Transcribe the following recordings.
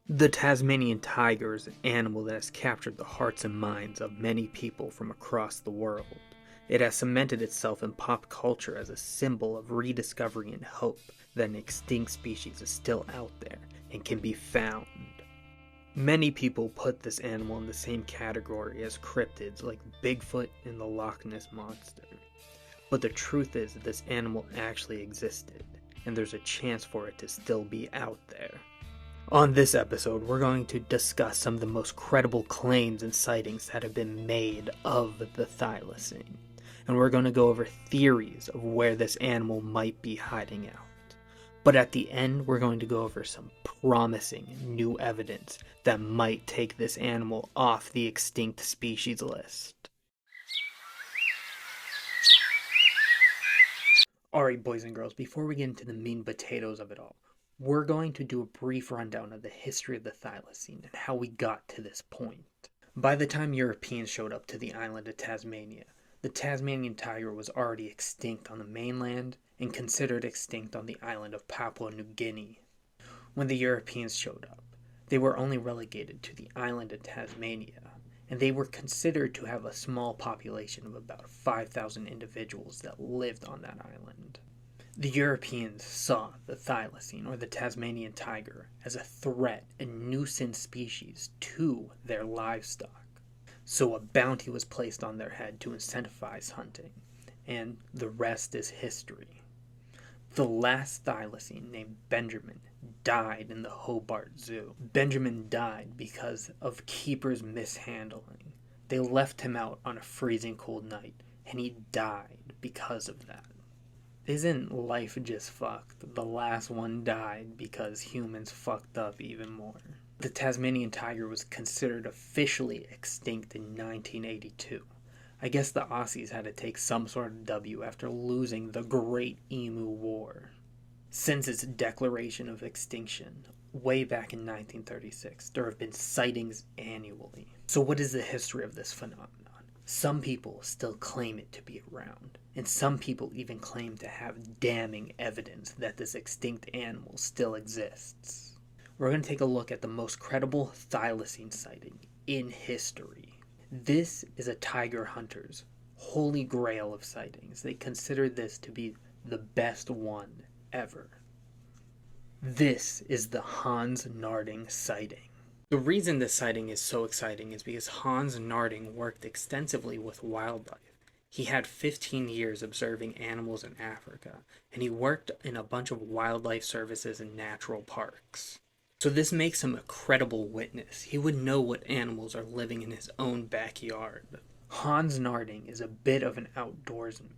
The Tasmanian tiger is an animal that has captured the hearts and minds of many people from across the world. It has cemented itself in pop culture as a symbol of rediscovery and hope that an extinct species is still out there and can be found. Many people put this animal in the same category as cryptids like Bigfoot and the Loch Ness Monster. But the truth is that this animal actually existed, and there's a chance for it to still be out there. On this episode, we're going to discuss some of the most credible claims and sightings that have been made of the thylacine. And we're going to go over theories of where this animal might be hiding out. But at the end, we're going to go over some promising new evidence that might take this animal off the extinct species list. Alright, boys and girls, before we get into the meat and potatoes of it all, we're going to do a brief rundown of the history of the thylacine and how we got to this point. By the time Europeans showed up to the island of Tasmania, the Tasmanian tiger was already extinct on the mainland and considered extinct on the island of Papua New Guinea. When the Europeans showed up, they were only relegated to the island of Tasmania, and they were considered to have a small population of about 5,000 individuals that lived on that island. The Europeans saw the thylacine, or the Tasmanian tiger, as a threat and nuisance species to their livestock. So a bounty was placed on their head to incentivize hunting, and the rest is history. The last thylacine, named Benjamin, died in the Hobart Zoo. Benjamin died because of keepers' mishandling. They left him out on a freezing cold night, and he died because of that. Isn't life just fucked? The last one died because humans fucked up even more. The Tasmanian tiger was considered officially extinct in 1982. I guess the Aussies had to take some sort of W after losing the Great Emu War. Since its declaration of extinction, way back in 1936, there have been sightings annually. So what is the history of this phenomenon? Some people still claim it to be around, and some people even claim to have damning evidence that this extinct animal still exists. We're going to take a look at the most credible thylacine sighting in history. This is a tiger hunter's holy grail of sightings. They consider this to be the best one ever. This is the Hans Naarding sighting. The reason this sighting is so exciting is because Hans Naarding worked extensively with wildlife. He had 15 years observing animals in Africa, and he worked in a bunch of wildlife services and natural parks. So this makes him a credible witness. He would know what animals are living in his own backyard. Hans Naarding is a bit of an outdoorsman.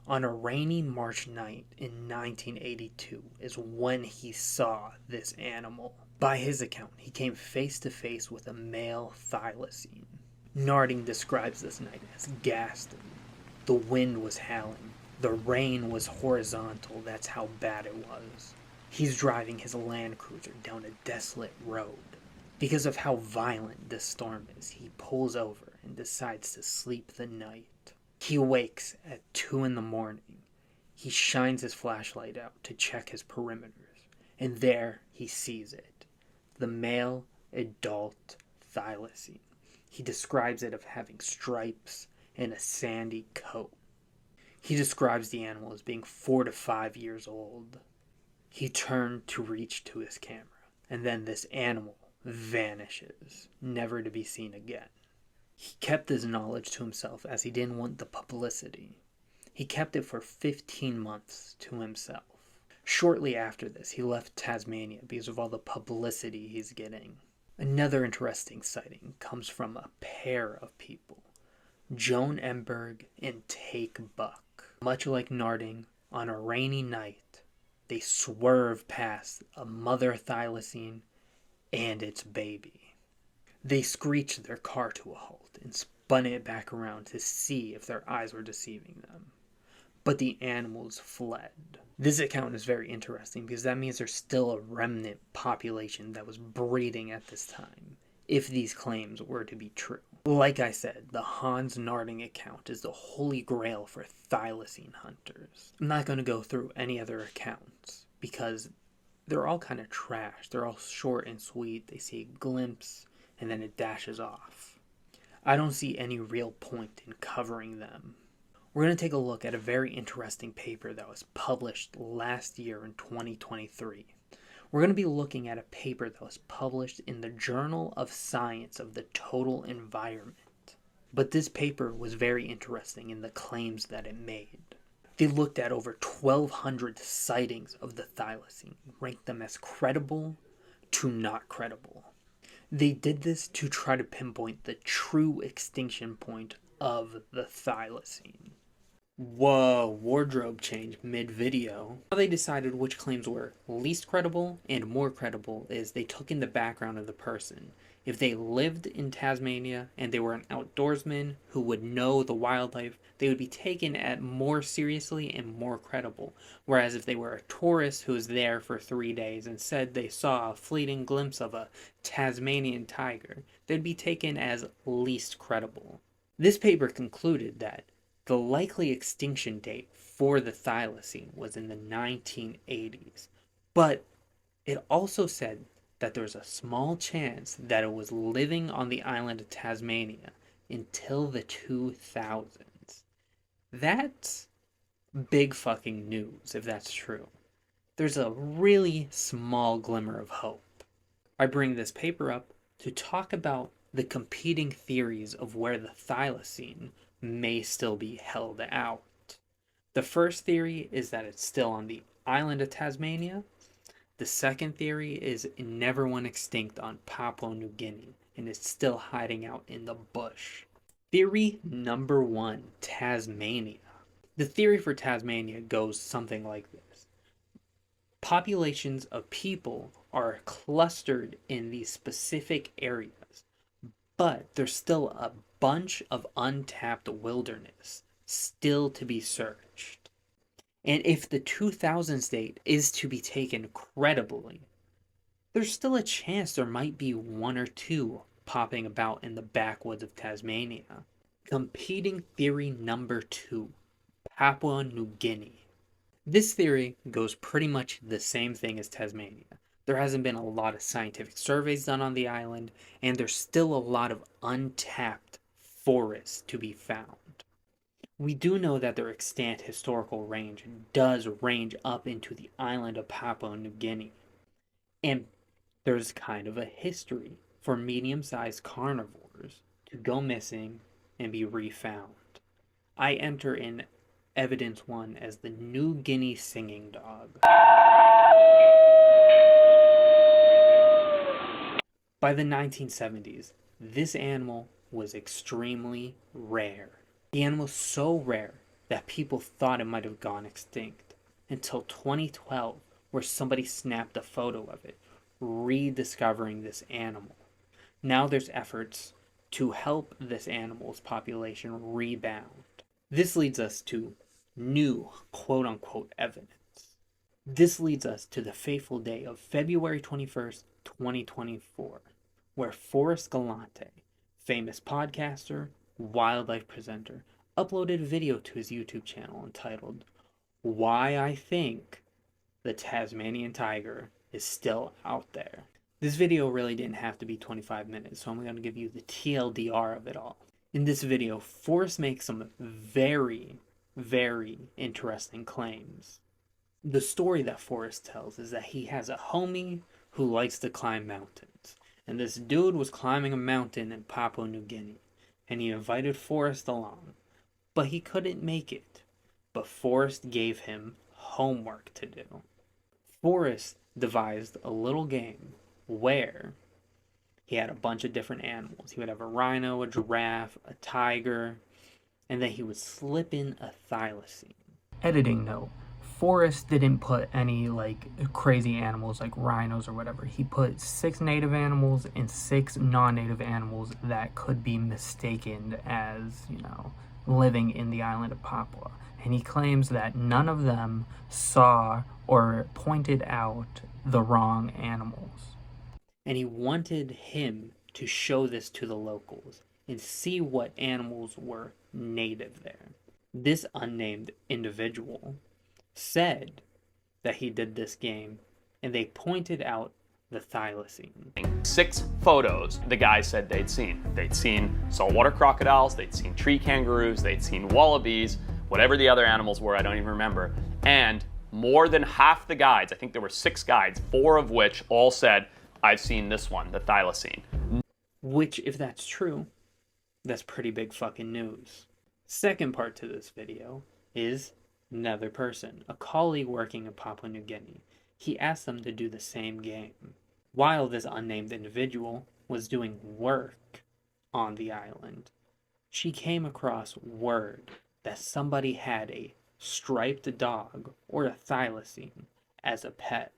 On a rainy March night in 1982 is when he saw this animal. By his account, he came face to face with a male thylacine. Naarding describes this night as ghastly. The wind was howling. The rain was horizontal. That's how bad it was. He's driving his Land Cruiser down a desolate road. Because of how violent this storm is, he pulls over and decides to sleep the night. He wakes at 2 in the morning. He shines his flashlight out to check his perimeters, and there he sees it. The male adult thylacine. He describes it as having stripes and a sandy coat. He describes the animal as being 4 to 5 years old. He turned to reach to his camera, and then this animal vanishes, never to be seen again. He kept his knowledge to himself as he didn't want the publicity. He kept it for 15 months to himself. Shortly after this, he left Tasmania because of all the publicity he's getting. Another interesting sighting comes from a pair of people, Joan Emberg and Take Buck. Much like Naarding, on a rainy night, they swerve past a mother thylacine and its baby. They screeched their car to a halt and spun it back around to see if their eyes were deceiving them. But the animals fled. This account is very interesting because that means there's still a remnant population that was breeding at this time, if these claims were to be true. Like I said, the Hans Naarding account is the holy grail for thylacine hunters. I'm not going to go through any other accounts because they're all kind of trash. They're all short and sweet. They see a glimpse and then it dashes off. I don't see any real point in covering them. We're going to take a look at a very interesting paper that was published last year in 2023. We're going to be looking at a paper that was published in the Journal of Science of the Total Environment. But this paper was very interesting in the claims that it made. They looked at over 1,200 sightings of the thylacine, ranked them as credible to not credible. They did this to try to pinpoint the true extinction point of the thylacine. Whoa, wardrobe change mid-video. How they decided which claims were least credible and more credible is they took in the background of the person. If they lived in Tasmania and they were an outdoorsman who would know the wildlife, they would be taken at more seriously and more credible. Whereas if they were a tourist who was there for 3 days and said they saw a fleeting glimpse of a Tasmanian tiger, they'd be taken as least credible. This paper concluded that the likely extinction date for the thylacine was in the 1980s, but it also said that there's a small chance that it was living on the island of Tasmania until the 2000s. That's big fucking news if that's true. There's a really small glimmer of hope. I bring this paper up to talk about the competing theories of where the thylacine may still be held out. The first theory is that it's still on the island of Tasmania. The second theory is it never went extinct on Papua New Guinea and is still hiding out in the bush. Theory number 1, Tasmania. The theory for Tasmania goes something like this. Populations of people are clustered in these specific areas, but there's still a bunch of untapped wilderness still to be searched. And if the 2000s date is to be taken credibly, there's still a chance there might be one or two popping about in the backwoods of Tasmania. Competing theory number 2, Papua New Guinea. This theory goes pretty much the same thing as Tasmania. There hasn't been a lot of scientific surveys done on the island, and there's still a lot of untapped forests to be found. We do know that their extant historical range does range up into the island of Papua New Guinea, and there's kind of a history for medium-sized carnivores to go missing and be refound. I enter in evidence 1 as the New Guinea singing dog. By the 1970s, this animal was extremely rare. The animal was so rare that people thought it might have gone extinct until 2012, where somebody snapped a photo of it, rediscovering this animal. Now there's efforts to help this animal's population rebound. This leads us to new quote-unquote evidence. This leads us to the fateful day of February 21st, 2024, where Forrest Galante, famous podcaster, wildlife presenter, uploaded a video to his YouTube channel entitled, "Why I Think the Tasmanian Tiger is Still Out There." This video really didn't have to be 25 minutes, so I'm going to give you the TLDR of it all. In this video, Forrest makes some very, very interesting claims. The story that Forrest tells is that he has a homie who likes to climb mountains. And this dude was climbing a mountain in Papua New Guinea, and he invited Forrest along. But he couldn't make it. But Forrest gave him homework to do. Forrest devised a little game where he had a bunch of different animals. He would have a rhino, a giraffe, a tiger, and then he would slip in a thylacine. Editing note. Forrest didn't put any crazy animals like rhinos or whatever. He put 6 native animals and 6 non-native animals that could be mistaken as, living in the island of Papua. And he claims that none of them saw or pointed out the wrong animals. And he wanted him to show this to the locals and see what animals were native there. This unnamed individual said that he did this game and they pointed out the thylacine. 6 photos the guys said they'd seen. They'd seen saltwater crocodiles, they'd seen tree kangaroos, they'd seen wallabies, whatever the other animals were, I don't even remember. And more than half the guides, I think there were 6 guides, 4 of which all said, I've seen this one, the thylacine. Which, if that's true, that's pretty big fucking news. Second part to this video is another person, a colleague working in Papua New Guinea. He asked them to do the same game. While this unnamed individual was doing work on the island, she came across word that somebody had a striped dog or a thylacine as a pet.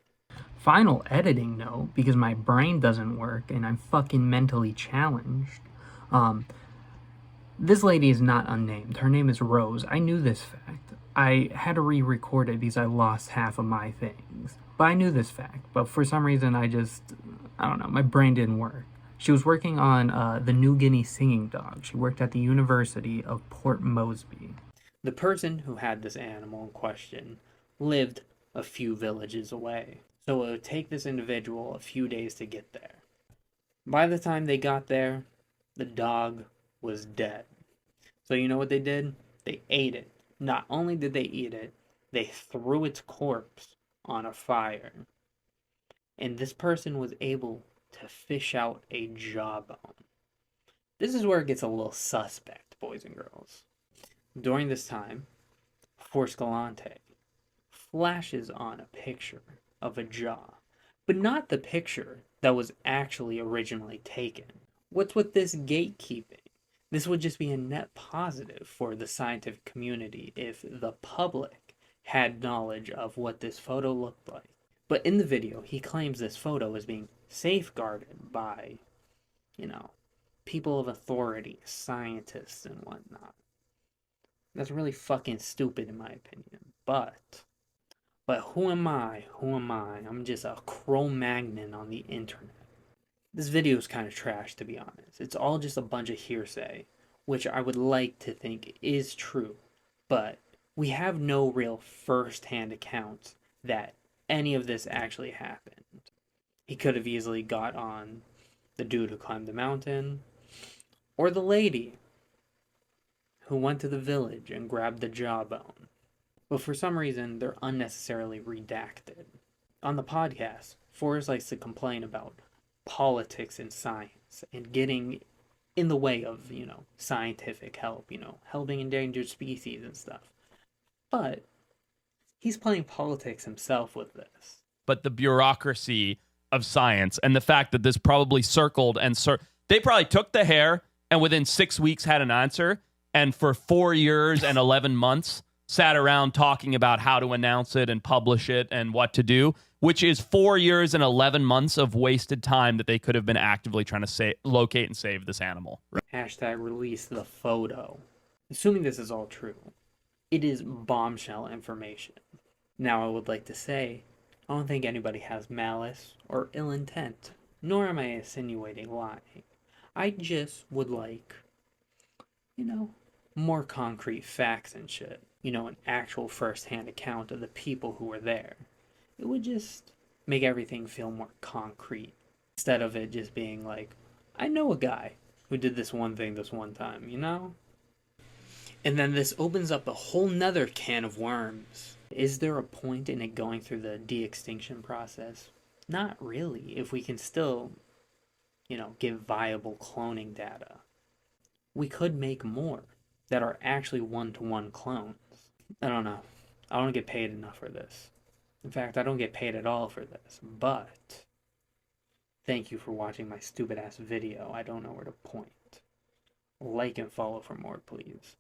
Final editing, though, because my brain doesn't work and I'm fucking mentally challenged. This lady is not unnamed. Her name is Rose. I knew this fact. I had to re-record it because I lost half of my things. But I knew this fact. But for some reason, I don't know, my brain didn't work. She was working on the New Guinea singing dog. She worked at the University of Port Moresby. The person who had this animal in question lived a few villages away. So it would take this individual a few days to get there. By the time they got there, the dog was dead. So you know what they did? They ate it. Not only did they eat it, they threw its corpse on a fire. And this person was able to fish out a jawbone. This is where it gets a little suspect, boys and girls. During this time, Forrest Galante flashes on a picture of a jaw, but not the picture that was actually originally taken. What's with this gatekeeping? This would just be a net positive for the scientific community if the public had knowledge of what this photo looked like. But in the video, he claims this photo is being safeguarded by, people of authority, scientists and whatnot. That's really fucking stupid in my opinion. But who am I? I'm just a Cro-Magnon on the internet. This video is kind of trash, to be honest. It's all just a bunch of hearsay, which I would like to think is true, but we have no real first-hand accounts that any of this actually happened. He could have easily got on the dude who climbed the mountain, or the lady who went to the village and grabbed the jawbone. But for some reason, they're unnecessarily redacted. On the podcast, Forrest likes to complain about politics and science and getting in the way of, scientific help, helping endangered species and stuff. But he's playing politics himself with this. But the bureaucracy of science and the fact that this probably circled and they probably took the hair and within 6 weeks had an answer, and for 4 years and 11 months sat around talking about how to announce it and publish it and what to do, which is 4 years and 11 months of wasted time that they could have been actively trying to locate and save this animal. Hashtag release the photo. Assuming this is all true, it is bombshell information. Now, I would like to say, I don't think anybody has malice or ill intent, nor am I insinuating lying. I just would like, more concrete facts and shit. An actual first-hand account of the people who were there. It would just make everything feel more concrete. Instead of it just being like, I know a guy who did this one thing this one time, And then this opens up a whole nother can of worms. Is there a point in it going through the de-extinction process? Not really, if we can still, give viable cloning data. We could make more that are actually one-to-one clones. I don't know. I don't get paid enough for this. In fact, I don't get paid at all for this. But thank you for watching my stupid-ass video. I don't know where to point. Like and follow for more, please.